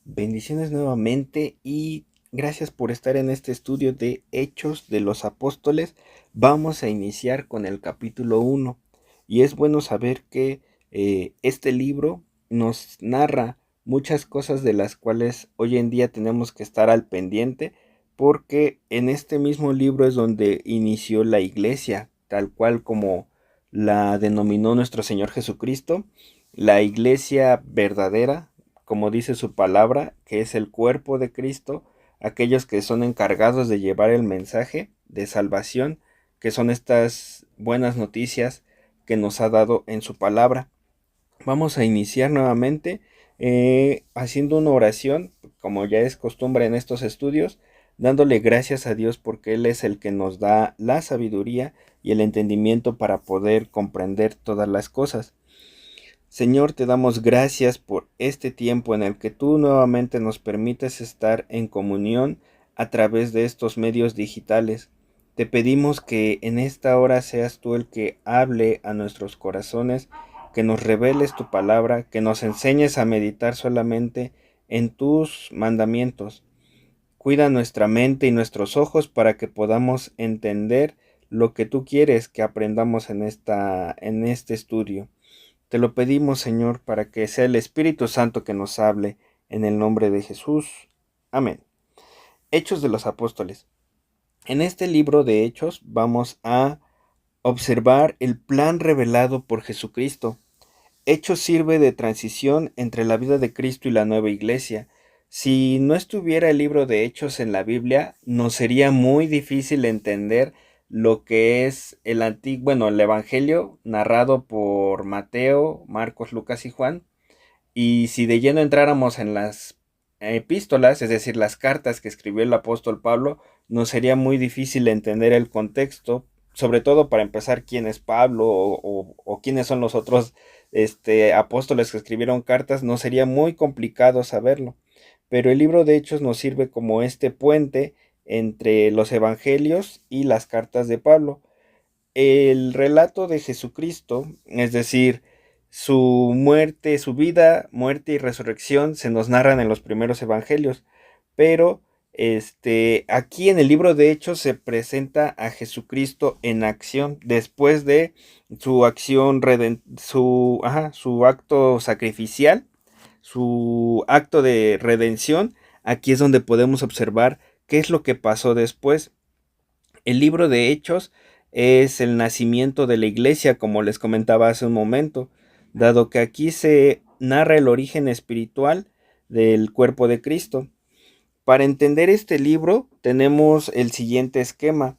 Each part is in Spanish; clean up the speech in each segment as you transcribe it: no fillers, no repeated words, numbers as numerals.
Bendiciones nuevamente y gracias por estar en este estudio de Hechos de los Apóstoles. Vamos a iniciar con el capítulo 1 y es bueno saber que este libro nos narra muchas cosas de las cuales hoy en día tenemos que estar al pendiente, porque en este mismo libro es donde inició la iglesia, tal cual como la denominó nuestro Señor Jesucristo, la iglesia verdadera, como dice su palabra, que es el cuerpo de Cristo, aquellos que son encargados de llevar el mensaje de salvación, que son estas buenas noticias que nos ha dado en su palabra. Vamos a iniciar nuevamente haciendo una oración, como ya es costumbre en estos estudios, dándole gracias a Dios porque Él es el que nos da la sabiduría y el entendimiento para poder comprender todas las cosas. Señor, te damos gracias por este tiempo en el que tú nuevamente nos permites estar en comunión a través de estos medios digitales. Te pedimos que en esta hora seas tú el que hable a nuestros corazones, que nos reveles tu palabra, que nos enseñes a meditar solamente en tus mandamientos. Cuida nuestra mente y nuestros ojos para que podamos entender lo que tú quieres que aprendamos en este estudio. Te lo pedimos, Señor, para que sea el Espíritu Santo que nos hable, en el nombre de Jesús. Amén. Hechos de los Apóstoles. En este libro de Hechos vamos a observar el plan revelado por Jesucristo. Hechos sirve de transición entre la vida de Cristo y la nueva iglesia. Si no estuviera el libro de Hechos en la Biblia, nos sería muy difícil entender lo que es el Evangelio narrado por Mateo, Marcos, Lucas y Juan. Y si de lleno entráramos en las epístolas, es decir, las cartas que escribió el apóstol Pablo, nos sería muy difícil entender el contexto, sobre todo para empezar quién es Pablo o quiénes son los otros apóstoles que escribieron cartas, nos sería muy complicado saberlo. Pero el libro de Hechos nos sirve como este puente entre los evangelios y las cartas de Pablo. El relato de Jesucristo, es decir, su muerte, su vida, muerte y resurrección se nos narran en los primeros evangelios, pero aquí en el libro de Hechos se presenta a Jesucristo en acción después de su acción su acto sacrificial, su acto de redención. Aquí es donde podemos observar qué es lo que pasó después. El libro de Hechos es el nacimiento de la iglesia, como les comentaba hace un momento, dado que aquí se narra el origen espiritual del cuerpo de Cristo. Para entender este libro tenemos el siguiente esquema,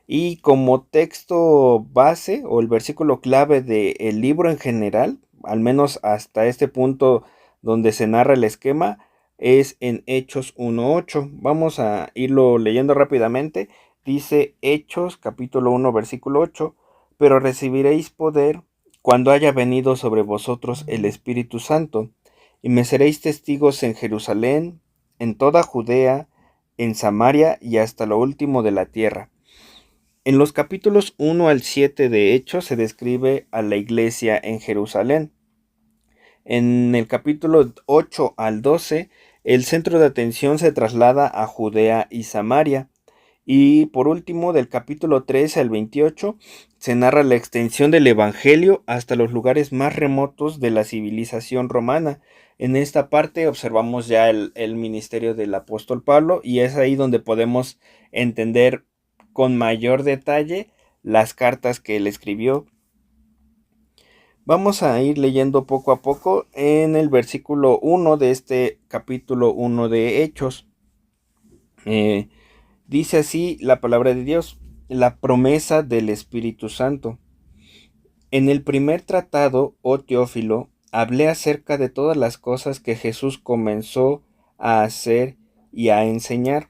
y como texto base o el versículo clave del libro en general, al menos hasta este punto donde se narra el esquema, es en Hechos 1:8. Vamos a irlo leyendo rápidamente. Dice Hechos capítulo 1 versículo 8: pero recibiréis poder cuando haya venido sobre vosotros el Espíritu Santo, y me seréis testigos en Jerusalén, en toda Judea, en Samaria y hasta lo último de la tierra. En los capítulos 1 al 7 de Hechos se describe a la iglesia en Jerusalén. En el capítulo 8 al 12, el centro de atención se traslada a Judea y Samaria. Y por último, del capítulo 13 al 28, se narra la extensión del Evangelio hasta los lugares más remotos de la civilización romana. En esta parte observamos ya el ministerio del apóstol Pablo, y es ahí donde podemos entender con mayor detalle las cartas que él escribió. Vamos a ir leyendo poco a poco en el versículo 1 de este capítulo 1 de Hechos. Dice así la palabra de Dios: la promesa del Espíritu Santo. En el primer tratado, oh Teófilo, hablé acerca de todas las cosas que Jesús comenzó a hacer y a enseñar.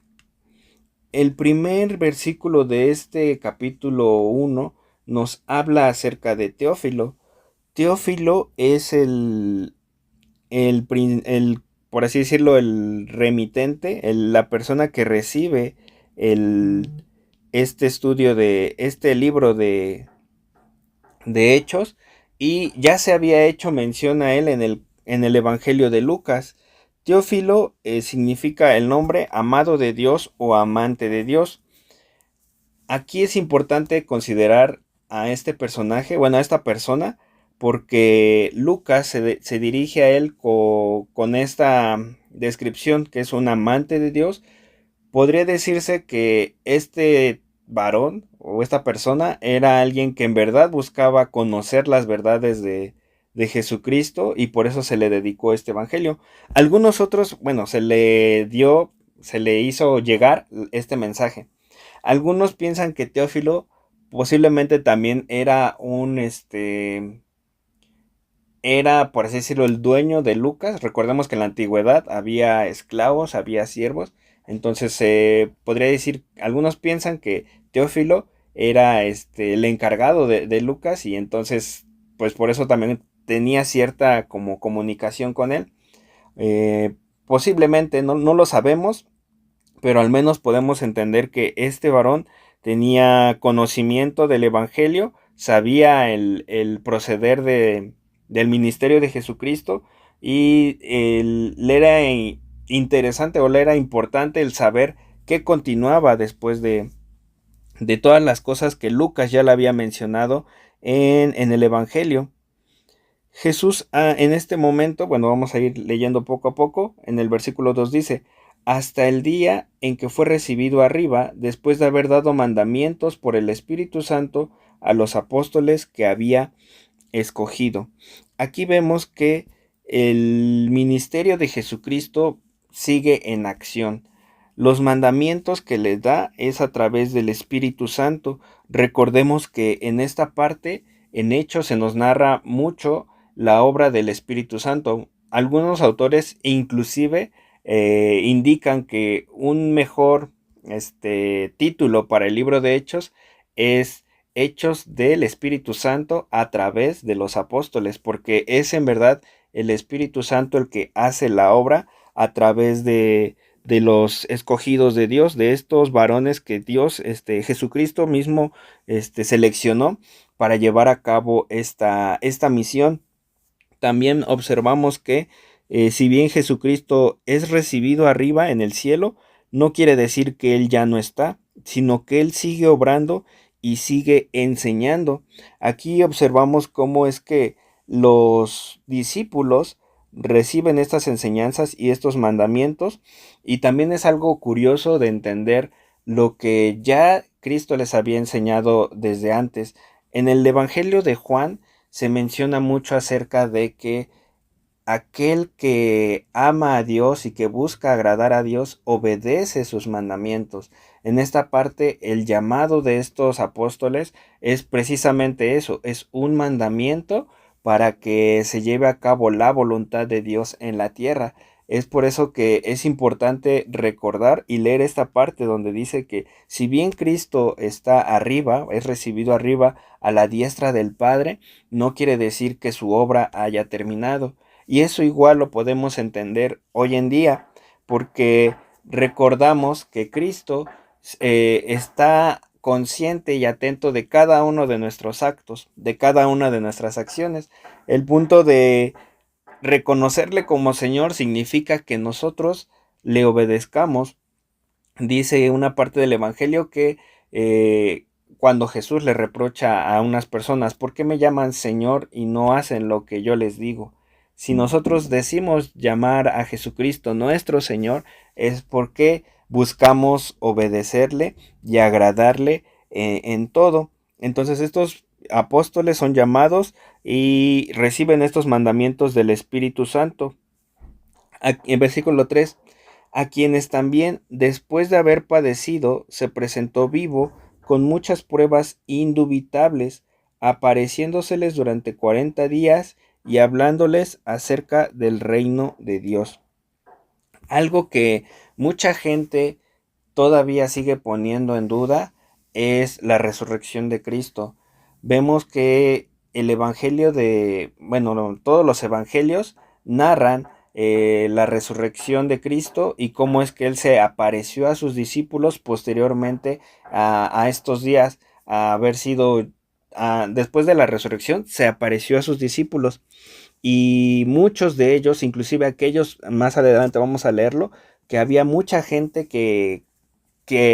El primer versículo de este capítulo 1 nos habla acerca de Teófilo. Teófilo es el, por así decirlo, el remitente, la persona que recibe el, este estudio de este libro de Hechos, y ya se había hecho mención a él en el Evangelio de Lucas. Teófilo significa el nombre amado de Dios o amante de Dios. Aquí es importante considerar a este personaje, bueno, a esta persona, porque Lucas se dirige a él con esta descripción, que es un amante de Dios. Podría decirse que este varón o esta persona era alguien que en verdad buscaba conocer las verdades de Jesucristo, y por eso se le dedicó este evangelio. Algunos otros, bueno, se le hizo llegar este mensaje. Algunos piensan que Teófilo posiblemente también era, por así decirlo, el dueño de Lucas. Recordemos que en la antigüedad había esclavos, había siervos. Entonces se podría decir, algunos piensan que Teófilo era el encargado de Lucas, y entonces, pues por eso también tenía cierta como comunicación con él. Posiblemente, no lo sabemos, pero al menos podemos entender que este varón tenía conocimiento del Evangelio, sabía el proceder del ministerio de Jesucristo, y le era interesante o le era importante el saber qué continuaba después de todas las cosas que Lucas ya le había mencionado en el Evangelio. Jesús en este momento, bueno, vamos a ir leyendo poco a poco. En el versículo 2 dice: hasta el día en que fue recibido arriba, después de haber dado mandamientos por el Espíritu Santo a los apóstoles que había escogido. Aquí vemos que el ministerio de Jesucristo sigue en acción. Los mandamientos que le da es a través del Espíritu Santo. Recordemos que en esta parte, en Hechos, se nos narra mucho la obra del Espíritu Santo. Algunos autores inclusive indican que un mejor título para el libro de Hechos es Hechos del Espíritu Santo a través de los apóstoles, porque es en verdad el Espíritu Santo el que hace la obra a través de los escogidos de Dios, de estos varones que Dios, Jesucristo mismo, seleccionó para llevar a cabo esta misión. También observamos que si bien Jesucristo es recibido arriba en el cielo, no quiere decir que Él ya no está, sino que Él sigue obrando y sigue enseñando. Aquí observamos cómo es que los discípulos reciben estas enseñanzas y estos mandamientos, y también es algo curioso de entender lo que ya Cristo les había enseñado desde antes. En el Evangelio de Juan se menciona mucho acerca de que aquel que ama a Dios y que busca agradar a Dios obedece sus mandamientos. En esta parte, el llamado de estos apóstoles es precisamente eso, es un mandamiento para que se lleve a cabo la voluntad de Dios en la tierra. Es por eso que es importante recordar y leer esta parte donde dice que si bien Cristo está arriba, es recibido arriba a la diestra del Padre, no quiere decir que su obra haya terminado. Y eso igual lo podemos entender hoy en día, porque recordamos que Cristo está consciente y atento de cada uno de nuestros actos, de cada una de nuestras acciones. El punto de reconocerle como Señor significa que nosotros le obedezcamos. Dice una parte del Evangelio que cuando Jesús le reprocha a unas personas: ¿por qué me llaman Señor y no hacen lo que yo les digo? Si nosotros decimos llamar a Jesucristo nuestro Señor, es porque buscamos obedecerle y agradarle en todo. Entonces estos apóstoles son llamados y reciben estos mandamientos del Espíritu Santo. En versículo 3: a quienes también, después de haber padecido, se presentó vivo con muchas pruebas indubitables, apareciéndoseles durante 40 días y hablándoles acerca del reino de Dios. Algo que mucha gente todavía sigue poniendo en duda es la resurrección de Cristo. Vemos que el evangelio bueno, no, todos los evangelios narran la resurrección de Cristo y cómo es que Él se apareció a sus discípulos posteriormente a estos días, a haber sido, después de la resurrección, se apareció a sus discípulos. y muchos de ellos, inclusive aquellos, más adelante vamos a leerlo, que había mucha gente que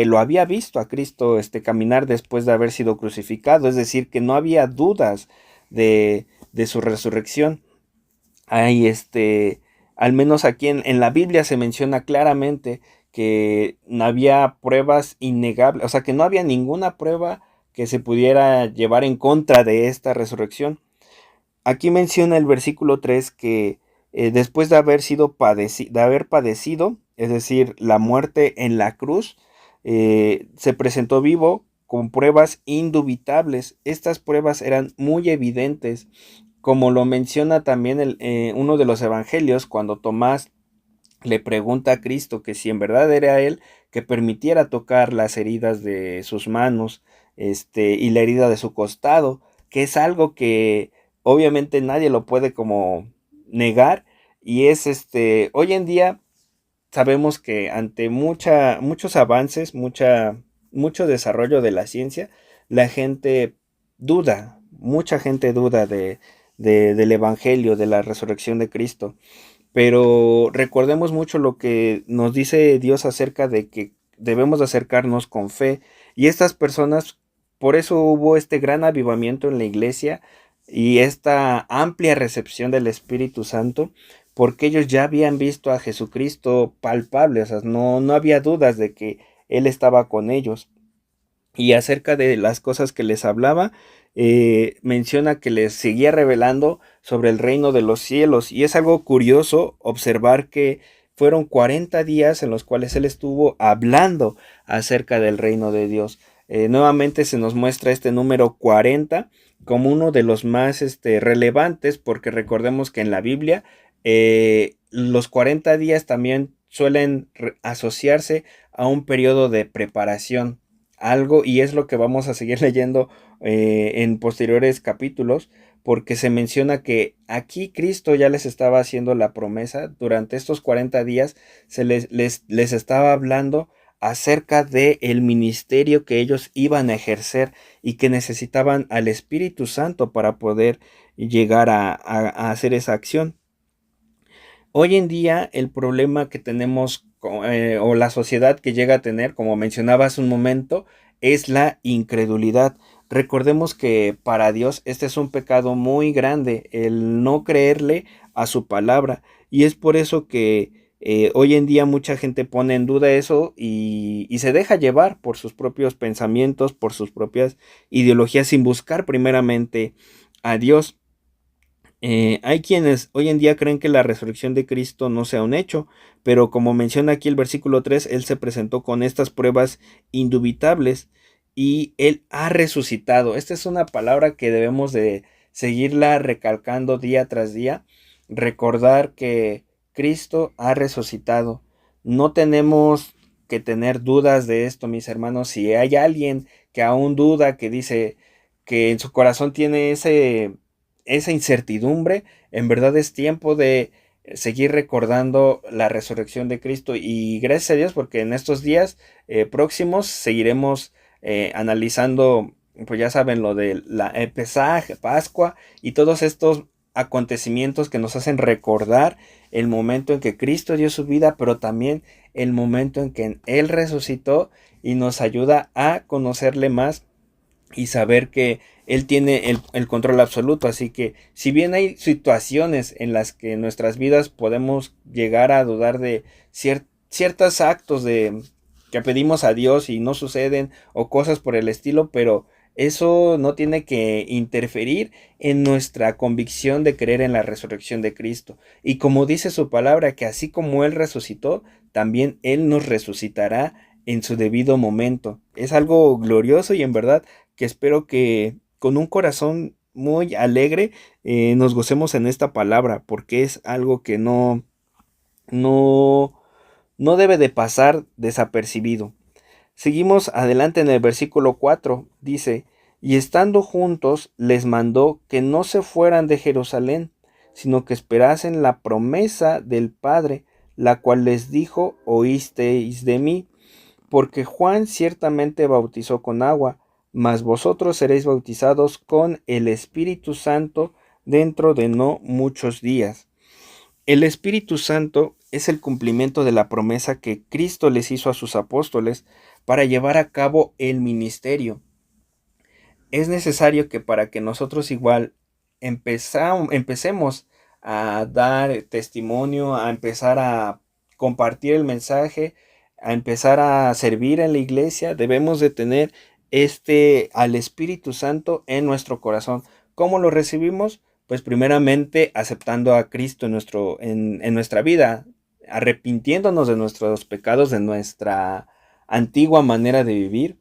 lo había visto a Cristo caminar después de haber sido crucificado, es decir, que no había dudas de su resurrección. Hay al menos aquí en la Biblia se menciona claramente que no había pruebas innegables, o sea, que no había ninguna prueba que se pudiera llevar en contra de esta resurrección. Aquí menciona el versículo 3 que después de de haber padecido, es decir, la muerte en la cruz, se presentó vivo con pruebas indubitables. Estas pruebas eran muy evidentes, como lo menciona también uno de los evangelios, cuando Tomás le pregunta a Cristo que si en verdad era él que permitiera tocar las heridas de sus manos, y la herida de su costado, que es algo que obviamente nadie lo puede como negar, y es hoy en día sabemos que ante muchos avances, mucho desarrollo de la ciencia, la gente mucha gente duda del Evangelio, de la resurrección de Cristo. Pero recordemos mucho lo que nos dice Dios acerca de que debemos de acercarnos con fe. Y estas personas, por eso hubo este gran avivamiento en la iglesia y esta amplia recepción del Espíritu Santo, porque ellos ya habían visto a Jesucristo palpable, o sea, no había dudas de que Él estaba con ellos. Y acerca de las cosas que les hablaba, menciona que les seguía revelando sobre el reino de los cielos. Y es algo curioso observar que fueron 40 días en los cuales él estuvo hablando acerca del reino de Dios. Nuevamente se nos muestra este número 40 como uno de los más relevantes, porque recordemos que en la Biblia los 40 días también suelen asociarse a un periodo de preparación, algo, y es lo que vamos a seguir leyendo en posteriores capítulos, porque se menciona que aquí Cristo ya les estaba haciendo la promesa. Durante estos 40 días les estaba hablando acerca de el ministerio que ellos iban a ejercer y que necesitaban al Espíritu Santo para poder llegar a hacer esa acción. Hoy en día el problema que tenemos o la sociedad que llega a tener, como mencionaba hace un momento, es la incredulidad. Recordemos que para Dios este es un pecado muy grande, el no creerle a su palabra. Y es por eso que hoy en día mucha gente pone en duda eso y se deja llevar por sus propios pensamientos, por sus propias ideologías, sin buscar primeramente a Dios. Hay quienes hoy en día creen que la resurrección de Cristo no sea un hecho, pero como menciona aquí el versículo 3, Él se presentó con estas pruebas indubitables y Él ha resucitado. Esta es una palabra que debemos de seguirla recalcando día tras día, recordar que Cristo ha resucitado. No tenemos que tener dudas de esto, mis hermanos. Si hay alguien que aún duda, que dice que en su corazón tiene esa incertidumbre, en verdad es tiempo de seguir recordando la resurrección de Cristo, y gracias a Dios porque en estos días próximos seguiremos analizando, pues ya saben, lo de la Pesaj, Pascua y todos estos acontecimientos que nos hacen recordar el momento en que Cristo dio su vida, pero también el momento en que Él resucitó, y nos ayuda a conocerle más y saber que Él tiene el control absoluto. Así que si bien hay situaciones en las que en nuestras vidas podemos llegar a dudar de ciertos actos que pedimos a Dios y no suceden, o cosas por el estilo, pero eso no tiene que interferir en nuestra convicción de creer en la resurrección de Cristo. Y como dice su palabra, que así como Él resucitó, también Él nos resucitará en su debido momento. Es algo glorioso, y en verdad que espero que con un corazón muy alegre nos gocemos en esta palabra, porque es algo que no, no debe de pasar desapercibido. Seguimos adelante en el versículo 4, dice, y estando juntos les mandó que no se fueran de Jerusalén, sino que esperasen la promesa del Padre, la cual les dijo, oísteis de mí, porque Juan ciertamente bautizó con agua, mas vosotros seréis bautizados con el Espíritu Santo dentro de no muchos días. El Espíritu Santo es el cumplimiento de la promesa que Cristo les hizo a sus apóstoles para llevar a cabo el ministerio. Es necesario que para que nosotros igual empecemos a dar testimonio, a empezar a compartir el mensaje, a empezar a servir en la iglesia, debemos de tener al Espíritu Santo en nuestro corazón. ¿Cómo lo recibimos? Pues primeramente aceptando a Cristo en nuestra vida, arrepintiéndonos de nuestros pecados, de nuestra antigua manera de vivir,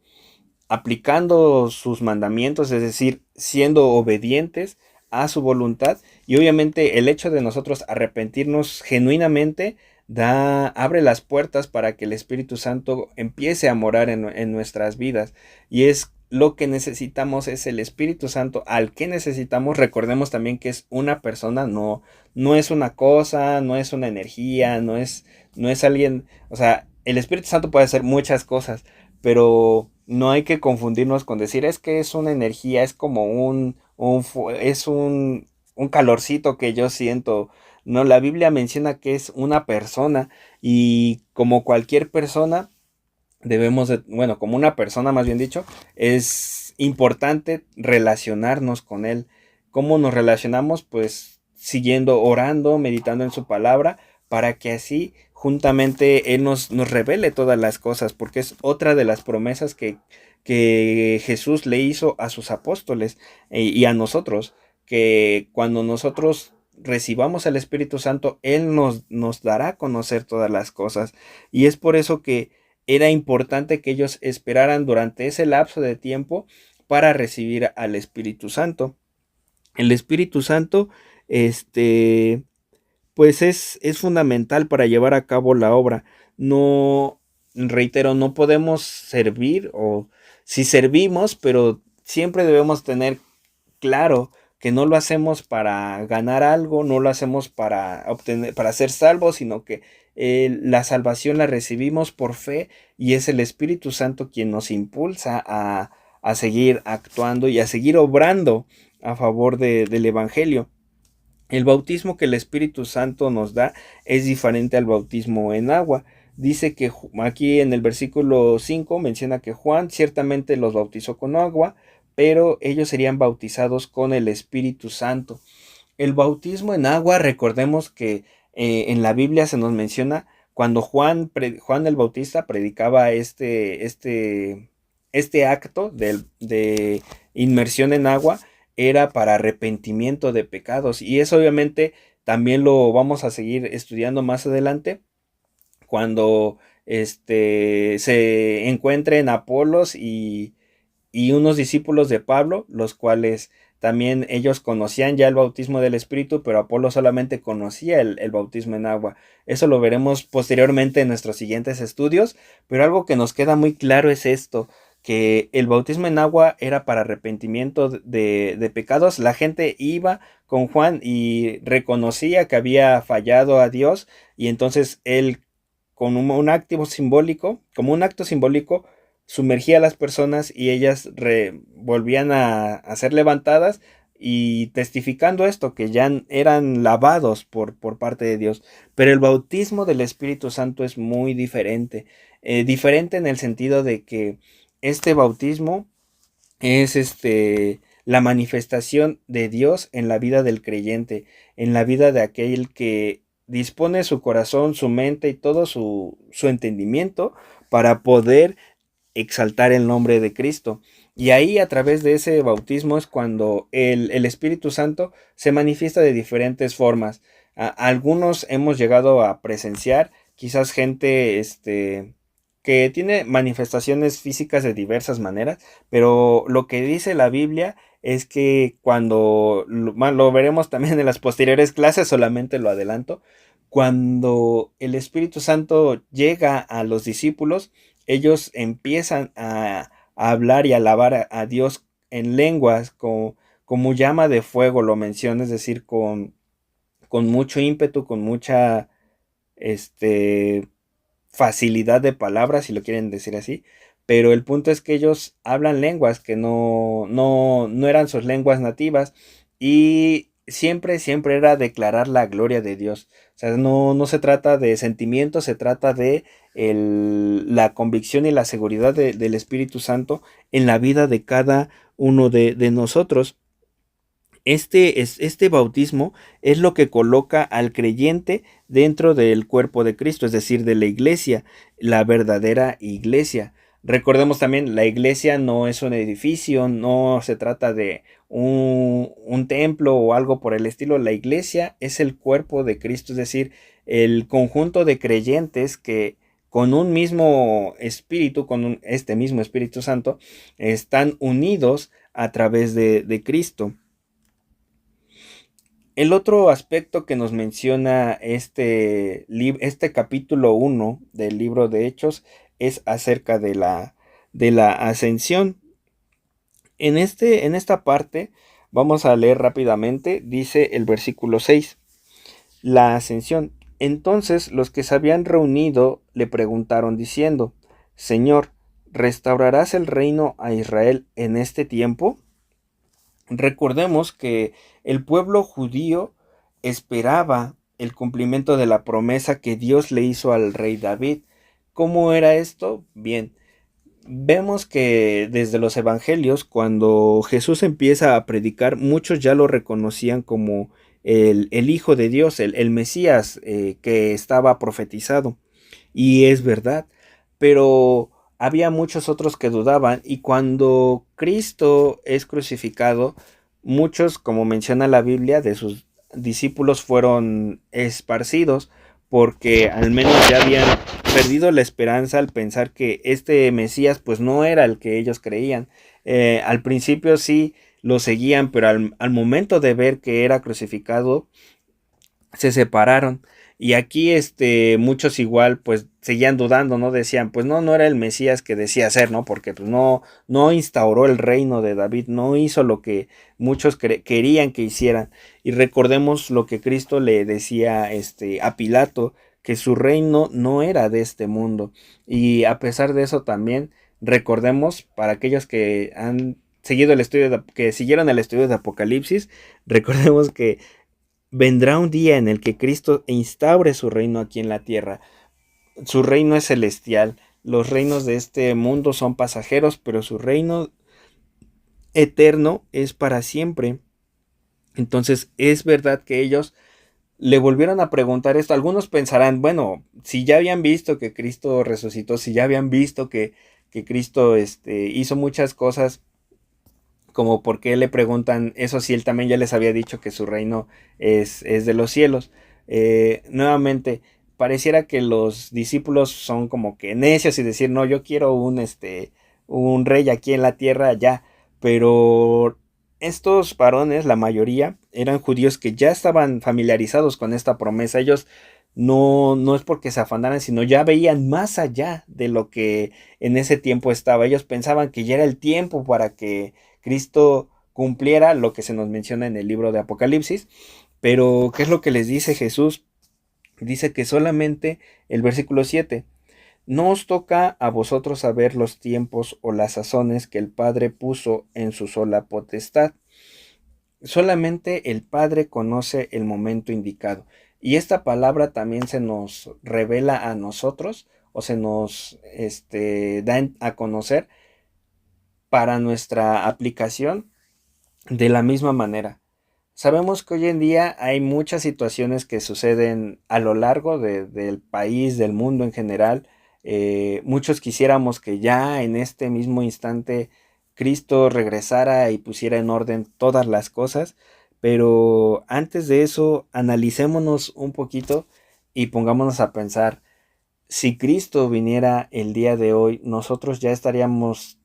aplicando sus mandamientos, es decir, siendo obedientes a su voluntad. Y obviamente el hecho de nosotros arrepentirnos genuinamente abre las puertas para que el Espíritu Santo empiece a morar en nuestras vidas. Y es lo que necesitamos, es el Espíritu Santo al que necesitamos. Recordemos también que es una persona, no es una cosa, no es una energía, no es alguien. O sea, el Espíritu Santo puede hacer muchas cosas, pero no hay que confundirnos con decir es que es una energía, es como es un calorcito que yo siento. No, la Biblia menciona que es una persona, y como cualquier persona bueno, como una persona más bien dicho, es importante relacionarnos con él. ¿Cómo nos relacionamos? Pues siguiendo, orando, meditando en su palabra, para que así juntamente Él nos revele todas las cosas, porque es otra de las promesas que Jesús le hizo a sus apóstoles y a nosotros, que cuando nosotros recibamos el Espíritu Santo, Él nos dará a conocer todas las cosas. Y es por eso que era importante que ellos esperaran durante ese lapso de tiempo para recibir al Espíritu Santo. El Espíritu Santo, pues es fundamental para llevar a cabo la obra. No, reitero, no podemos servir, o si servimos, pero siempre debemos tener claro que no lo hacemos para ganar algo, no lo hacemos para obtener, para ser salvos, sino que la salvación la recibimos por fe, y es el Espíritu Santo quien nos impulsa a seguir actuando y a seguir obrando a favor del Evangelio. El bautismo que el Espíritu Santo nos da es diferente al bautismo en agua. Dice que aquí en el versículo 5 menciona que Juan ciertamente los bautizó con agua, pero ellos serían bautizados con el Espíritu Santo. El bautismo en agua, recordemos que en la Biblia se nos menciona cuando Juan el Bautista predicaba este acto de inmersión en agua, era para arrepentimiento de pecados. Y eso obviamente también lo vamos a seguir estudiando más adelante, cuando se encuentren Apolos y unos discípulos de Pablo, los cuales también ellos conocían ya el bautismo del Espíritu, pero Apolo solamente conocía el bautismo en agua. Eso lo veremos posteriormente en nuestros siguientes estudios, pero algo que nos queda muy claro es esto, que el bautismo en agua era para arrepentimiento de pecados. La gente iba con Juan y reconocía que había fallado a Dios, y entonces él, con un acto simbólico, como un acto simbólico, sumergía a las personas, y ellas volvían a ser levantadas, y testificando esto, que ya eran lavados por parte de Dios. Pero el bautismo del Espíritu Santo es muy diferente. Diferente en el sentido de que este bautismo es la manifestación de Dios en la vida del creyente, en la vida de aquel que dispone su corazón, su mente y todo su entendimiento para poder exaltar el nombre de Cristo. Y ahí, a través de ese bautismo, es cuando el Espíritu Santo se manifiesta de diferentes formas. Algunos hemos llegado a presenciar, quizás gente que tiene manifestaciones físicas de diversas maneras, pero lo que dice la Biblia es que cuando lo veremos también en las posteriores clases, solamente lo adelanto, cuando el Espíritu Santo llega a los discípulos, ellos empiezan a hablar y alabar a Dios en lenguas, como llama de fuego, lo menciona, es decir, con mucho ímpetu, con mucha este, facilidad de palabras, si lo quieren decir así. Pero el punto es que ellos hablan lenguas que no eran sus lenguas nativas, y siempre era declarar la gloria de Dios. O sea, no se trata de sentimientos, se trata de la convicción y la seguridad del Espíritu Santo en la vida de cada uno de nosotros. Este bautismo es lo que coloca al creyente dentro del cuerpo de Cristo, es decir, de la iglesia, la verdadera iglesia. Recordemos también, la iglesia no es un edificio, no se trata de un templo o algo por el estilo. La iglesia es el cuerpo de Cristo, es decir, el conjunto de creyentes que con un mismo espíritu, este mismo Espíritu Santo, están unidos a través de Cristo. El otro aspecto que nos menciona este capítulo 1 del libro de Hechos es acerca de la ascensión. En esta parte vamos a leer rápidamente, dice el versículo 6, la ascensión. Entonces los que se habían reunido le preguntaron diciendo, Señor, ¿restaurarás el reino a Israel en este tiempo? Recordemos que el pueblo judío esperaba el cumplimiento de la promesa que Dios le hizo al rey David. ¿Cómo era esto? Bien, vemos que desde los evangelios, cuando Jesús empieza a predicar, muchos ya lo reconocían como el Hijo de Dios, el Mesías que estaba profetizado. Y es verdad, pero había muchos otros que dudaban, y cuando Cristo es crucificado, muchos, como menciona la Biblia, de sus discípulos fueron esparcidos porque al menos ya habían perdido la esperanza al pensar que este Mesías pues no era el que ellos creían. Al principio sí lo seguían, pero al momento de ver que era crucificado, se separaron. Y aquí muchos igual pues seguían dudando, ¿no? Decían, pues no era el Mesías que decía ser, ¿no? Porque pues no instauró el reino de David, no hizo lo que muchos querían que hicieran. Y recordemos lo que Cristo le decía a Pilato, que su reino no era de este mundo. Y a pesar de eso también recordemos, para aquellos que han seguido que siguieron el estudio de Apocalipsis, recordemos que vendrá un día en el que Cristo instaure su reino aquí en la tierra. Su reino es celestial. Los reinos de este mundo son pasajeros, pero su reino eterno es para siempre. Entonces es verdad que ellos le volvieron a preguntar esto. Algunos pensarán, bueno, si ya habían visto que Cristo resucitó, si ya habían visto que Cristo hizo muchas cosas, como por qué le preguntan eso si él también ya les había dicho que su reino es de los cielos. Nuevamente, pareciera que los discípulos son como que necios y decir, no, yo quiero un rey aquí en la tierra ya, pero estos varones, la mayoría, eran judíos que ya estaban familiarizados con esta promesa. Ellos no es porque se afanaran, sino ya veían más allá de lo que en ese tiempo estaba. Ellos pensaban que ya era el tiempo para que Cristo cumpliera lo que se nos menciona en el libro de Apocalipsis. Pero, ¿qué es lo que les dice Jesús? Dice que solamente el versículo 7, no os toca a vosotros saber los tiempos o las sazones que el Padre puso en su sola potestad. Solamente el Padre conoce el momento indicado. Y esta palabra también se nos revela a nosotros, o se nos da a conocer para nuestra aplicación de la misma manera. Sabemos que hoy en día hay muchas situaciones que suceden a lo largo del país, del mundo en general. Muchos quisiéramos que ya en este mismo instante Cristo regresara y pusiera en orden todas las cosas, pero antes de eso analicémonos un poquito y pongámonos a pensar, si Cristo viniera el día de hoy, ¿nosotros ya estaríamos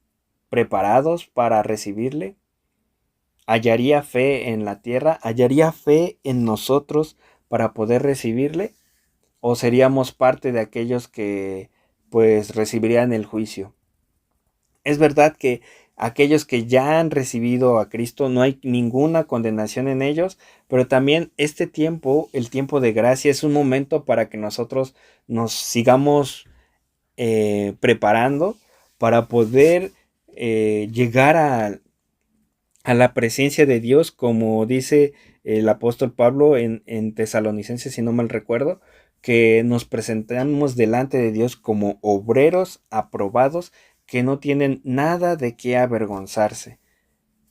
preparados para recibirle? ¿Hallaría fe en la tierra? ¿Hallaría fe en nosotros para poder recibirle? ¿O seríamos parte de aquellos que pues recibirían el juicio? Es verdad que aquellos que ya han recibido a Cristo no hay ninguna condenación en ellos, pero también este tiempo, el tiempo de gracia, es un momento para que nosotros nos sigamos preparando para poder llegar a la presencia de Dios, como dice el apóstol Pablo en Tesalonicenses, si no mal recuerdo, que nos presentamos delante de Dios como obreros aprobados que no tienen nada de qué avergonzarse.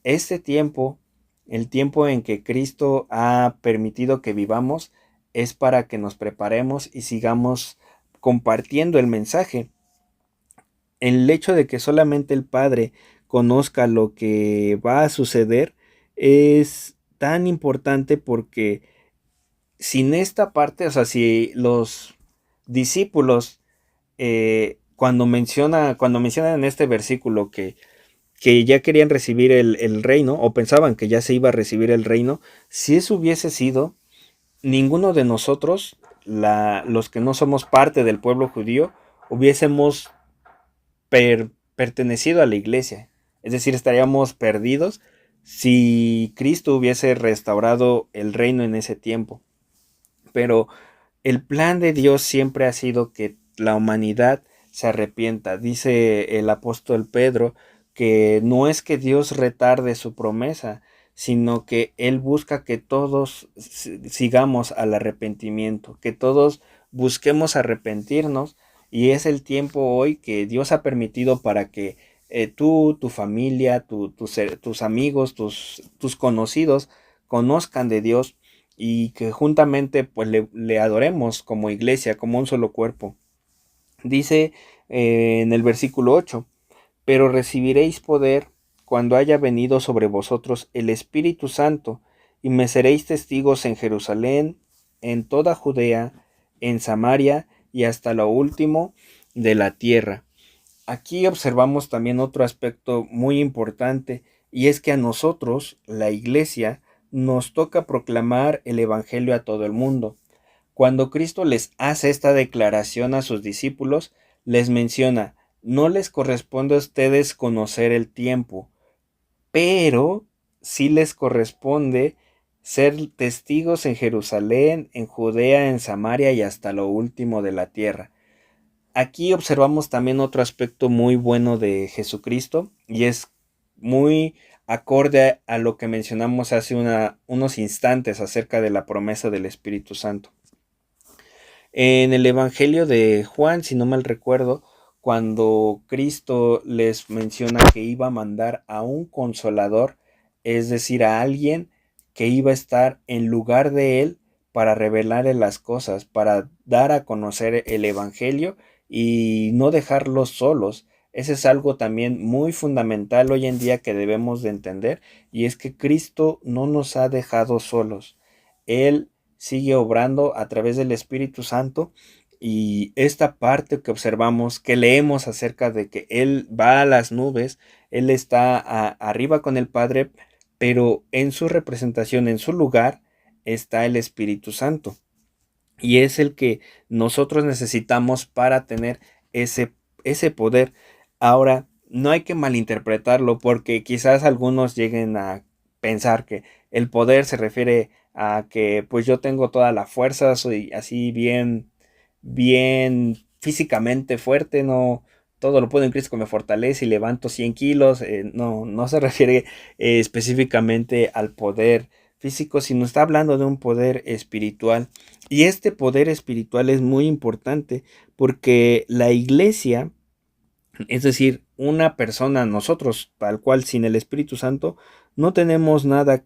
Este tiempo, el tiempo en que Cristo ha permitido que vivamos, es para que nos preparemos y sigamos compartiendo el mensaje. El hecho de que solamente el Padre conozca lo que va a suceder es tan importante porque sin esta parte, o sea, si los discípulos cuando mencionan en este versículo que ya querían recibir el reino o pensaban que ya se iba a recibir el reino, si eso hubiese sido, ninguno de nosotros, los que no somos parte del pueblo judío, hubiésemos pertenecido a la iglesia. Es decir, estaríamos perdidos si Cristo hubiese restaurado el reino en ese tiempo. Pero el plan de Dios siempre ha sido que la humanidad se arrepienta. Dice el apóstol Pedro que no es que Dios retarde su promesa, sino que Él busca que todos sigamos al arrepentimiento, que todos busquemos arrepentirnos, y es el tiempo hoy que Dios ha permitido para que tú, tu familia, tus amigos, tus conocidos conozcan de Dios y que juntamente pues le adoremos como iglesia, como un solo cuerpo. Dice en el versículo 8, pero recibiréis poder cuando haya venido sobre vosotros el Espíritu Santo, y me seréis testigos en Jerusalén, en toda Judea, en Samaria y hasta lo último de la tierra. Aquí observamos también otro aspecto muy importante, y es que a nosotros, la iglesia, nos toca proclamar el Evangelio a todo el mundo. Cuando Cristo les hace esta declaración a sus discípulos, les menciona: no les corresponde a ustedes conocer el tiempo, pero sí les corresponde ser testigos en Jerusalén, en Judea, en Samaria y hasta lo último de la tierra. Aquí observamos también otro aspecto muy bueno de Jesucristo, y es muy acorde a lo que mencionamos hace unos instantes acerca de la promesa del Espíritu Santo. En el Evangelio de Juan, si no mal recuerdo, cuando Cristo les menciona que iba a mandar a un consolador, es decir, a alguien que iba a estar en lugar de él para revelarle las cosas, para dar a conocer el Evangelio y no dejarlos solos. Ese es algo también muy fundamental hoy en día que debemos de entender, y es que Cristo no nos ha dejado solos. Él sigue obrando a través del Espíritu Santo, y esta parte que observamos, que leemos acerca de que Él va a las nubes, Él está arriba con el Padre, pero en su representación, en su lugar, está el Espíritu Santo. Y es el que nosotros necesitamos para tener ese poder. Ahora, no hay que malinterpretarlo, porque quizás algunos lleguen a pensar que el poder se refiere a que pues yo tengo toda la fuerza, soy así bien físicamente fuerte, no, todo lo puedo en Cristo que me fortalece y levanto 100 kilos. No, no se refiere específicamente al poder físico, sino está hablando de un poder espiritual. Y este poder espiritual es muy importante porque la iglesia, es decir, una persona, nosotros, tal cual, sin el Espíritu Santo, no tenemos nada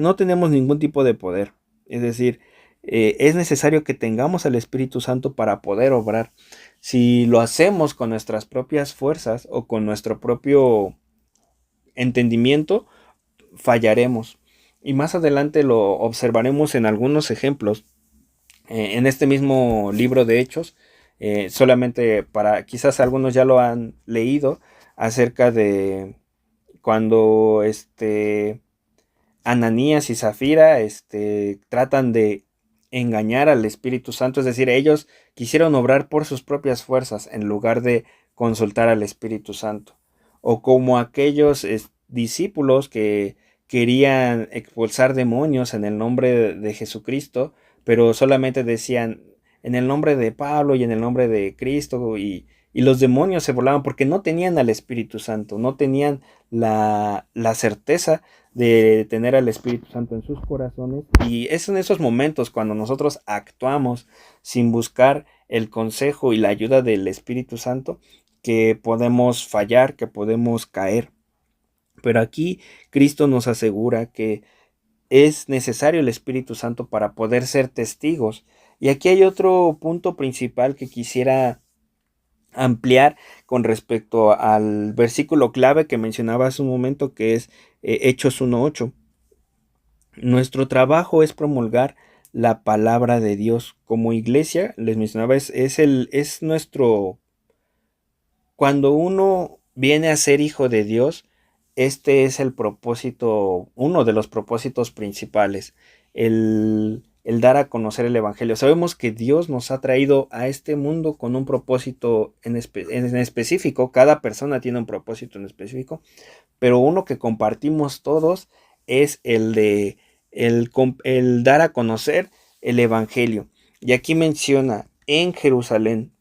no tenemos ningún tipo de poder. Es decir, es necesario que tengamos al Espíritu Santo para poder obrar. Si lo hacemos con nuestras propias fuerzas o con nuestro propio entendimiento, fallaremos. Y más adelante lo observaremos en algunos ejemplos en este mismo libro de Hechos, solamente para, quizás algunos ya lo han leído, acerca de cuando Ananías y Zafira tratan de engañar al Espíritu Santo, es decir, ellos quisieron obrar por sus propias fuerzas en lugar de consultar al Espíritu Santo. O como aquellos discípulos que querían expulsar demonios en el nombre de Jesucristo, pero solamente decían en el nombre de Pablo y en el nombre de Cristo, y los demonios se burlaban porque no tenían al Espíritu Santo, no tenían la certeza de tener al Espíritu Santo en sus corazones. Y es en esos momentos cuando nosotros actuamos sin buscar el consejo y la ayuda del Espíritu Santo que podemos fallar, que podemos caer. Pero aquí Cristo nos asegura que es necesario el Espíritu Santo para poder ser testigos. Y aquí hay otro punto principal que quisiera ampliar con respecto al versículo clave que mencionaba hace un momento, que es Hechos 1:8. Nuestro trabajo es promulgar la palabra de Dios. Como iglesia, les mencionaba, es nuestro... Cuando uno viene a ser hijo de Dios, este es el propósito, uno de los propósitos principales, el dar a conocer el Evangelio. Sabemos que Dios nos ha traído a este mundo con un propósito en específico, cada persona tiene un propósito en específico, pero uno que compartimos todos es el dar a conocer el Evangelio. Y aquí menciona en Jerusalén.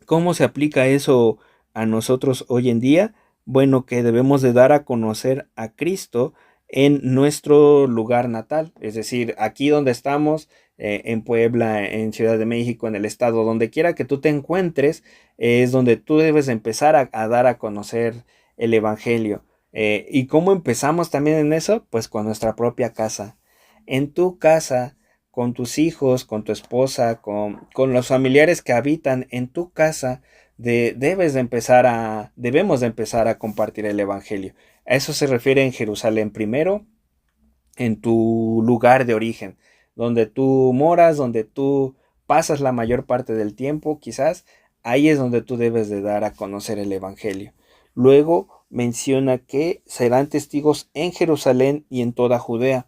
¿Cómo se aplica eso a nosotros hoy en día? Bueno, que debemos de dar a conocer a Cristo en nuestro lugar natal, es decir, aquí donde estamos, en Puebla, en Ciudad de México, en el estado, donde quiera que tú te encuentres, es donde tú debes empezar a dar a conocer el Evangelio. ¿Y cómo empezamos también en eso? Pues con nuestra propia casa. En tu casa, con tus hijos, con tu esposa, con los familiares que habitan en tu casa, debemos de empezar a compartir el Evangelio. A eso se refiere en Jerusalén primero, en tu lugar de origen, donde tú moras, donde tú pasas la mayor parte del tiempo, quizás, ahí es donde tú debes de dar a conocer el Evangelio. Luego menciona que serán testigos en Jerusalén y en toda Judea.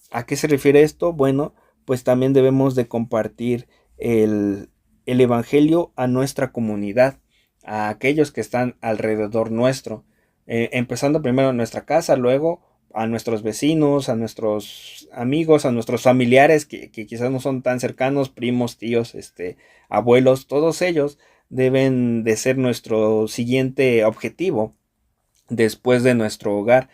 ¿A qué se refiere esto? Bueno, pues también debemos de compartir el Evangelio a nuestra comunidad, a aquellos que están alrededor nuestro, empezando primero en nuestra casa, luego a nuestros vecinos, a nuestros amigos, a nuestros familiares que quizás no son tan cercanos, primos, tíos, abuelos, todos ellos deben de ser nuestro siguiente objetivo después de nuestro hogar,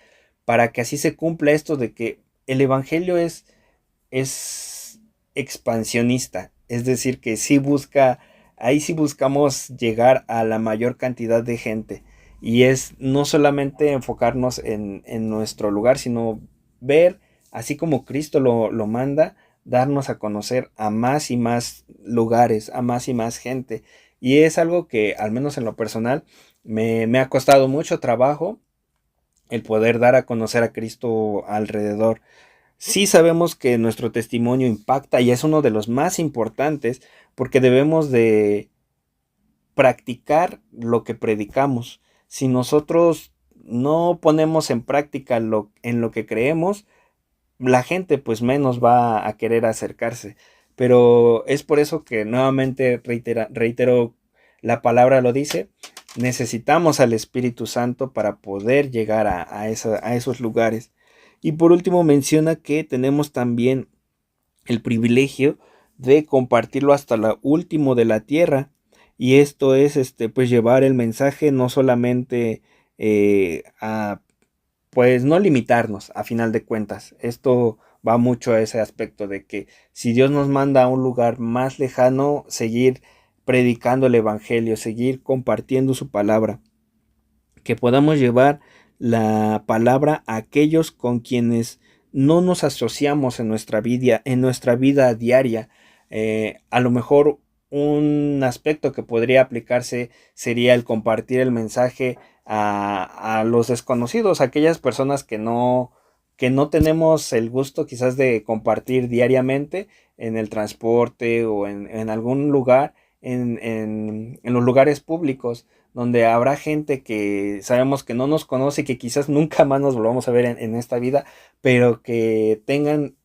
para que así se cumpla esto de que el Evangelio es expansionista, es decir, que sí busca, ahí sí buscamos llegar a la mayor cantidad de gente, y es no solamente enfocarnos en nuestro lugar, sino ver, así como Cristo lo manda, darnos a conocer a más y más lugares, a más y más gente. Y es algo que, al menos en lo personal, me ha costado mucho trabajo el poder dar a conocer a Cristo alrededor. Sí sabemos que nuestro testimonio impacta y es uno de los más importantes, porque debemos de practicar lo que predicamos. Si nosotros no ponemos en práctica en lo que creemos, la gente pues menos va a querer acercarse. Pero es por eso que nuevamente reitero, la palabra lo dice, necesitamos al Espíritu Santo para poder llegar a esos lugares. Y por último menciona que tenemos también el privilegio de compartirlo hasta lo último de la tierra. Y esto es pues llevar el mensaje no solamente a pues no limitarnos a final de cuentas. Esto va mucho a ese aspecto de que si Dios nos manda a un lugar más lejano, seguir predicando el Evangelio, seguir compartiendo su palabra, que podamos llevar la palabra a aquellos con quienes no nos asociamos en nuestra vida diaria. A lo mejor un aspecto que podría aplicarse sería el compartir el mensaje a los desconocidos, a aquellas personas que no tenemos el gusto quizás de compartir diariamente en el transporte o en algún lugar, en los lugares públicos, donde habrá gente que sabemos que no nos conoce y que quizás nunca más nos volvamos a ver en esta vida, pero que tengan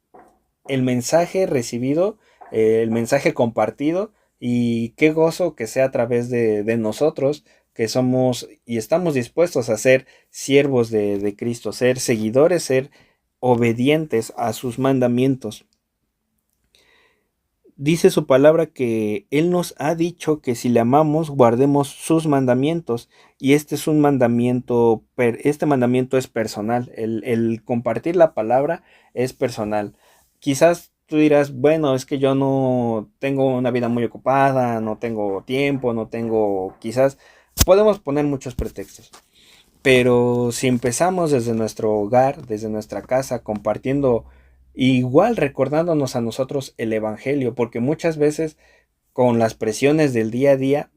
el mensaje recibido, el mensaje compartido, y qué gozo que sea a través de nosotros, que somos y estamos dispuestos a ser siervos de Cristo, ser seguidores, ser obedientes a sus mandamientos. Dice su palabra que Él nos ha dicho que si le amamos, guardemos sus mandamientos. Y este es un mandamiento, este mandamiento es personal. El compartir la palabra es personal. Quizás tú dirás, bueno, es que yo no tengo una vida muy ocupada, no tengo tiempo, no tengo, quizás podemos poner muchos pretextos. Pero si empezamos desde nuestro hogar, desde nuestra casa, compartiendo, igual recordándonos a nosotros el Evangelio, porque muchas veces con las presiones del día a día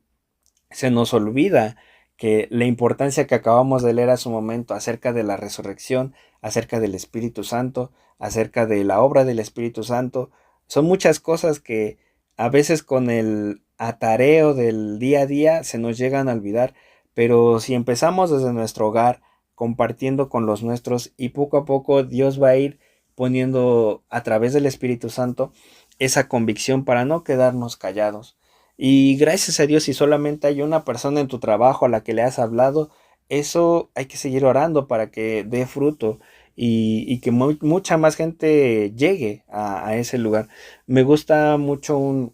se nos olvida que la importancia que acabamos de leer a su momento acerca de la resurrección, acerca del Espíritu Santo, acerca de la obra del Espíritu Santo, son muchas cosas que a veces con el atareo del día a día se nos llegan a olvidar, pero si empezamos desde nuestro hogar, compartiendo con los nuestros y poco a poco Dios va a ir poniendo a través del Espíritu Santo esa convicción para no quedarnos callados. Y gracias a Dios, si solamente hay una persona en tu trabajo a la que le has hablado, eso hay que seguir orando para que dé fruto y que mucha más gente llegue a ese lugar. Me gusta mucho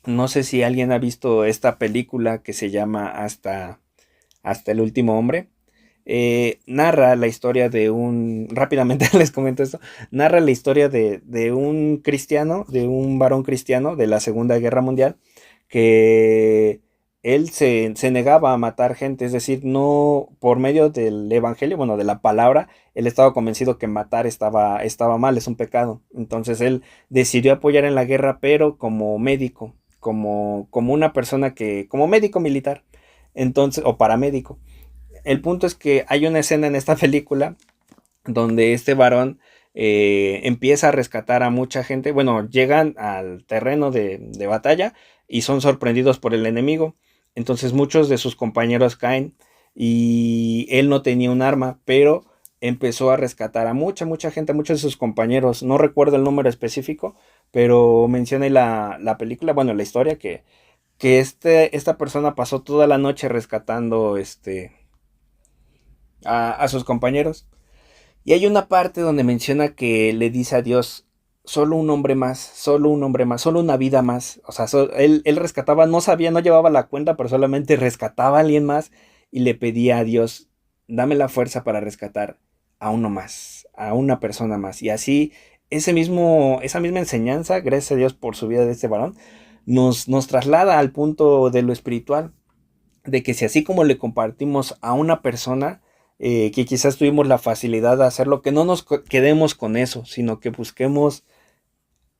no sé si alguien ha visto esta película que se llama Hasta el último hombre. Narra la historia de rápidamente les comento esto, narra la historia de un cristiano, de un varón cristiano de la Segunda Guerra Mundial, que él se negaba a matar gente, es decir, no por medio del evangelio, bueno, de la palabra, él estaba convencido que matar estaba mal, es un pecado. Entonces él decidió apoyar en la guerra, pero como médico, como una persona como médico militar, entonces, o paramédico. El punto es que hay una escena en esta película donde este varón empieza a rescatar a mucha gente. Bueno, llegan al terreno de batalla y son sorprendidos por el enemigo. Entonces muchos de sus compañeros caen y él no tenía un arma, pero empezó a rescatar a mucha gente, a muchos de sus compañeros. No recuerdo el número específico, pero menciona la película, bueno, la historia que esta persona pasó toda la noche rescatando a sus compañeros. Y hay una parte donde menciona que le dice a Dios, solo un hombre más, solo un hombre más, solo una vida más. O sea, él rescataba, no sabía, no llevaba la cuenta, pero solamente rescataba a alguien más y le pedía a Dios, dame la fuerza para rescatar a uno más, a una persona más. Y así, esa misma enseñanza, gracias a Dios por su vida de este varón, nos traslada al punto de lo espiritual, de que si así como le compartimos a una persona, que quizás tuvimos la facilidad de hacerlo, que no nos quedemos con eso, sino que busquemos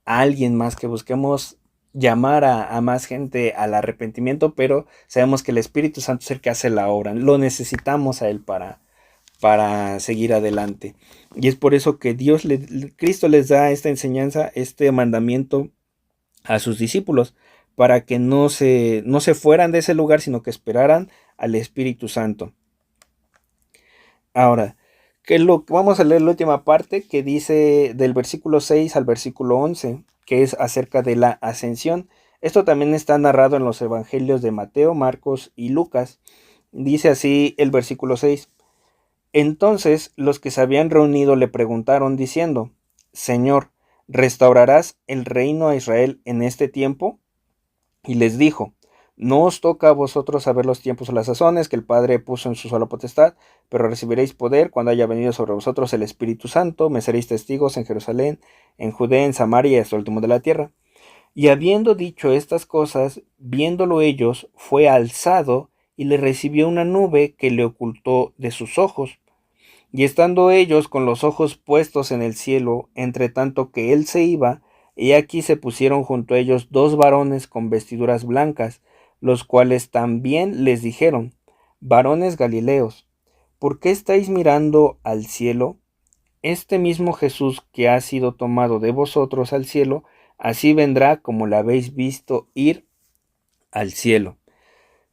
a alguien más, que busquemos llamar a más gente al arrepentimiento, pero sabemos que el Espíritu Santo es el que hace la obra, lo necesitamos a Él para seguir adelante. Y es por eso que Cristo les da esta enseñanza, este mandamiento a sus discípulos, para que no se fueran de ese lugar, sino que esperaran al Espíritu Santo. Ahora, vamos a leer la última parte que dice del versículo 6 al versículo 11, que es acerca de la ascensión. Esto también está narrado en los evangelios de Mateo, Marcos y Lucas. Dice así el versículo 6. Entonces los que se habían reunido le preguntaron diciendo, Señor, ¿restaurarás el reino a Israel en este tiempo? Y les dijo, no os toca a vosotros saber los tiempos o las sazones que el Padre puso en su sola potestad, pero recibiréis poder cuando haya venido sobre vosotros el Espíritu Santo, me seréis testigos en Jerusalén, en Judea, en Samaria y hasta el último de la tierra. Y habiendo dicho estas cosas, viéndolo ellos, fue alzado y le recibió una nube que le ocultó de sus ojos. Y estando ellos con los ojos puestos en el cielo, entre tanto que él se iba, he aquí se pusieron junto a ellos dos varones con vestiduras blancas, los cuales también les dijeron, varones Galileos, ¿por qué estáis mirando al cielo? Este mismo Jesús que ha sido tomado de vosotros al cielo, así vendrá como la habéis visto ir al cielo.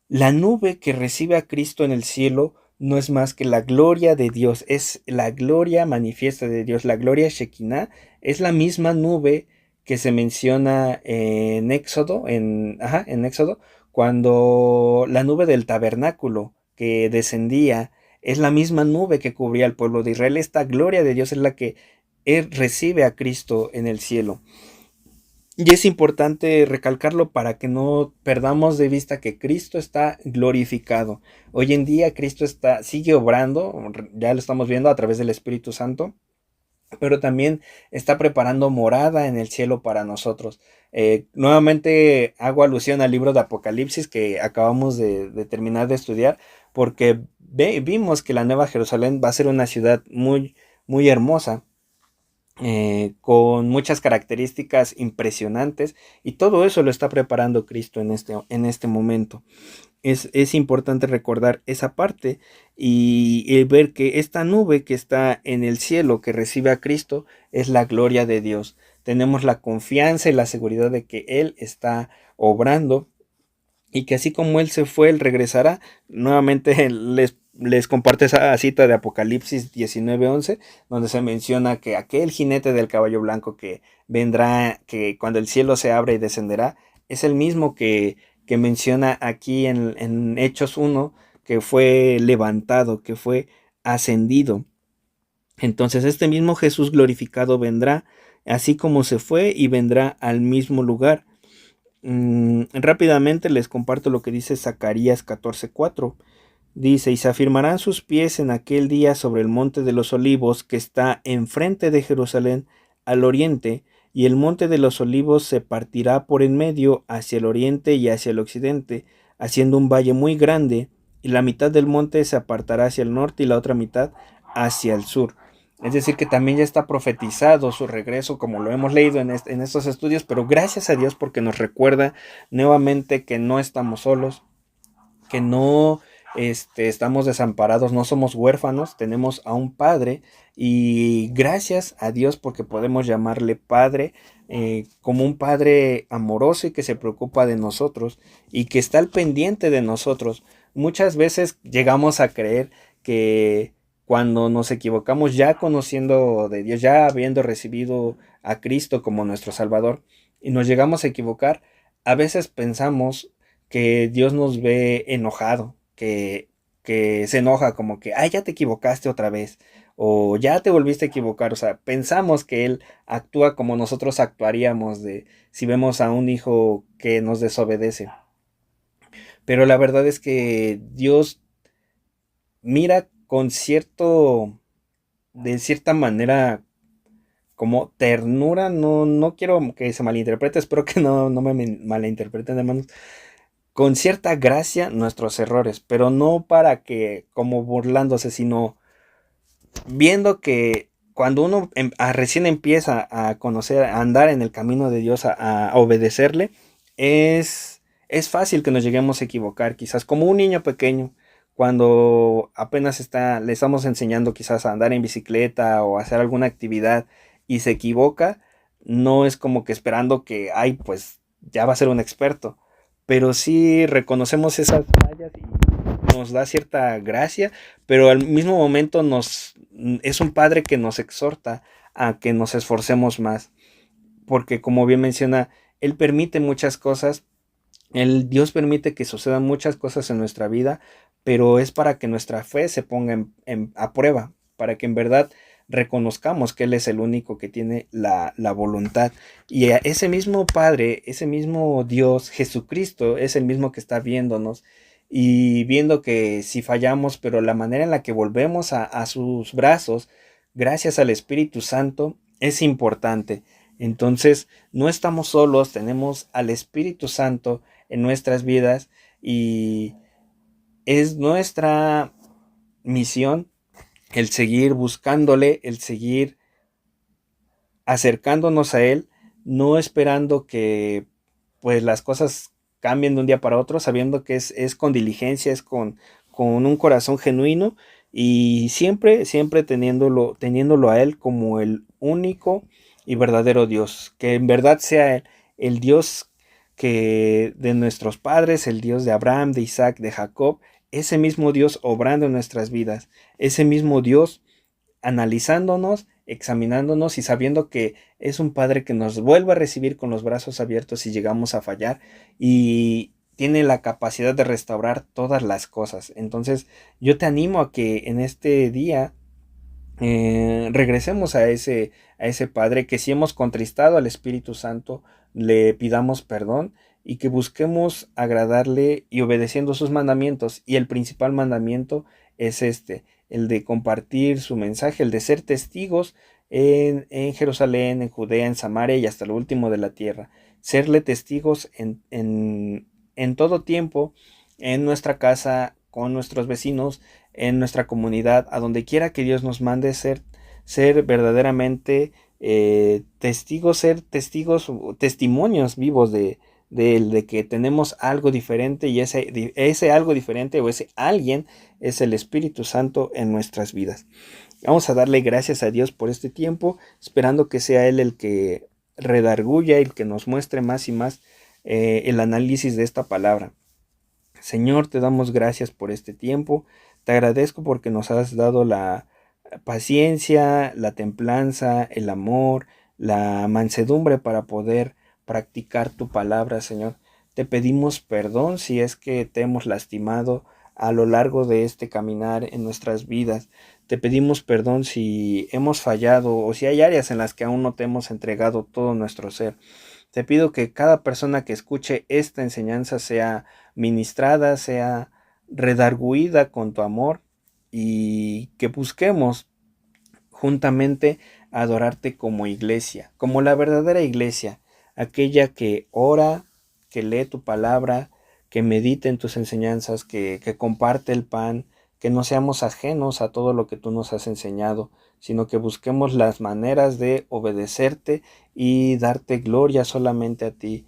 La nube que recibe a Cristo en el cielo no es más que la gloria de Dios, es la gloria manifiesta de Dios, la gloria Shekinah, es la misma nube que se menciona en Éxodo, en Éxodo, cuando la nube del tabernáculo que descendía, es la misma nube que cubría al pueblo de Israel. Esta gloria de Dios es la que él recibe a Cristo en el cielo. Y es importante recalcarlo para que no perdamos de vista que Cristo está glorificado. Hoy en día Cristo sigue obrando, ya lo estamos viendo a través del Espíritu Santo, pero también está preparando morada en el cielo para nosotros. Nuevamente hago alusión al libro de Apocalipsis que acabamos de terminar de estudiar, porque vimos que la Nueva Jerusalén va a ser una ciudad muy, muy hermosa, con muchas características impresionantes, y todo eso lo está preparando Cristo en este momento. Es importante recordar esa parte y ver que esta nube que está en el cielo que recibe a Cristo es la gloria de Dios. Tenemos la confianza y la seguridad de que Él está obrando y que así como Él se fue, Él regresará. Nuevamente les comparto esa cita de Apocalipsis 19:11, donde se menciona que aquel jinete del caballo blanco que vendrá, que cuando el cielo se abre y descenderá, es el mismo que menciona aquí en Hechos 1, que fue levantado, que fue ascendido. Entonces este mismo Jesús glorificado vendrá, así como se fue, y vendrá al mismo lugar. Rápidamente les comparto lo que dice Zacarías 14:4. Dice: y se afirmarán sus pies en aquel día sobre el monte de los olivos que está enfrente de Jerusalén al oriente, y el monte de los olivos se partirá por en medio hacia el oriente y hacia el occidente, haciendo un valle muy grande, y la mitad del monte se apartará hacia el norte y la otra mitad hacia el sur. Es decir, que también ya está profetizado su regreso, como lo hemos leído en estos estudios, pero gracias a Dios porque nos recuerda nuevamente que no estamos solos, que no estamos desamparados, no somos huérfanos, tenemos a un Padre, y gracias a Dios porque podemos llamarle Padre, como un Padre amoroso y que se preocupa de nosotros y que está al pendiente de nosotros. Muchas veces llegamos a creer que cuando nos equivocamos, ya conociendo de Dios, ya habiendo recibido a Cristo como nuestro Salvador, y nos llegamos a equivocar, a veces pensamos que Dios nos ve enojado, que se enoja, como que, ay, ya te equivocaste otra vez, o ya te volviste a equivocar. O sea, pensamos que Él actúa como nosotros actuaríamos de si vemos a un hijo que nos desobedece. Pero la verdad es que Dios mira con de cierta manera, como ternura. No, no quiero que se malinterprete, espero que no me malinterpreten, hermanos, con cierta gracia nuestros errores, pero no para que como burlándose, sino viendo que cuando uno recién empieza a conocer, a andar en el camino de Dios, a obedecerle, es fácil que nos lleguemos a equivocar, quizás como un niño pequeño, cuando apenas le estamos enseñando quizás a andar en bicicleta o a hacer alguna actividad y se equivoca. No es como que esperando que, ay, pues ya va a ser un experto, pero sí reconocemos esas fallas y nos da cierta gracia, pero al mismo momento es un padre que nos exhorta a que nos esforcemos más, porque como bien menciona, él permite muchas cosas, Dios permite que sucedan muchas cosas en nuestra vida, pero es para que nuestra fe se ponga a prueba, para que en verdad reconozcamos que Él es el único que tiene la voluntad. Y ese mismo Padre, ese mismo Dios, Jesucristo, es el mismo que está viéndonos y viendo que si fallamos, pero la manera en la que volvemos a sus brazos, gracias al Espíritu Santo, es importante. Entonces, no estamos solos, tenemos al Espíritu Santo en nuestras vidas, y es nuestra misión el seguir buscándole, el seguir acercándonos a Él, no esperando que pues las cosas cambien de un día para otro, sabiendo que es con diligencia, con un corazón genuino, y siempre teniéndolo a Él como el único y verdadero Dios, que en verdad sea el Dios que de nuestros padres, el Dios de Abraham, de Isaac, de Jacob, ese mismo Dios obrando en nuestras vidas, ese mismo Dios analizándonos, examinándonos y sabiendo que es un Padre que nos vuelve a recibir con los brazos abiertos si llegamos a fallar, y tiene la capacidad de restaurar todas las cosas. Entonces yo te animo a que en este día regresemos a ese Padre, que si hemos contristado al Espíritu Santo, le pidamos perdón y que busquemos agradarle y obedeciendo sus mandamientos. Y el principal mandamiento es este, el de compartir su mensaje, el de ser testigos en Jerusalén, en Judea, en Samaria y hasta lo último de la tierra. Serle testigos en todo tiempo, en nuestra casa, con nuestros vecinos, en nuestra comunidad, a donde quiera que Dios nos mande, ser verdaderamente testigos, ser testigos, testimonios vivos de que tenemos algo diferente y ese algo diferente o ese alguien es el Espíritu Santo en nuestras vidas. Vamos a darle gracias a Dios por este tiempo, esperando que sea Él el que redarguya, el que nos muestre más y más el análisis de esta palabra. Señor, te damos gracias por este tiempo. Te agradezco porque nos has dado la paciencia, la templanza, el amor, la mansedumbre para poder practicar tu palabra, Señor. Te pedimos perdón si es que te hemos lastimado a lo largo de este caminar en nuestras vidas. Te pedimos perdón si hemos fallado o si hay áreas en las que aún no te hemos entregado todo nuestro ser. Te pido que cada persona que escuche esta enseñanza sea ministrada, sea redarguida con tu amor y que busquemos juntamente adorarte como iglesia, como la verdadera iglesia, aquella que ora, que lee tu palabra, que medita en tus enseñanzas, que comparte el pan, que no seamos ajenos a todo lo que tú nos has enseñado, sino que busquemos las maneras de obedecerte y darte gloria solamente a ti.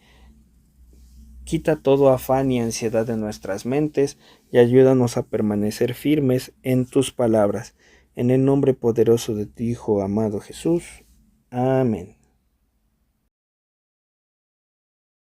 Quita todo afán y ansiedad de nuestras mentes y ayúdanos a permanecer firmes en tus palabras. En el nombre poderoso de tu Hijo amado Jesús. Amén.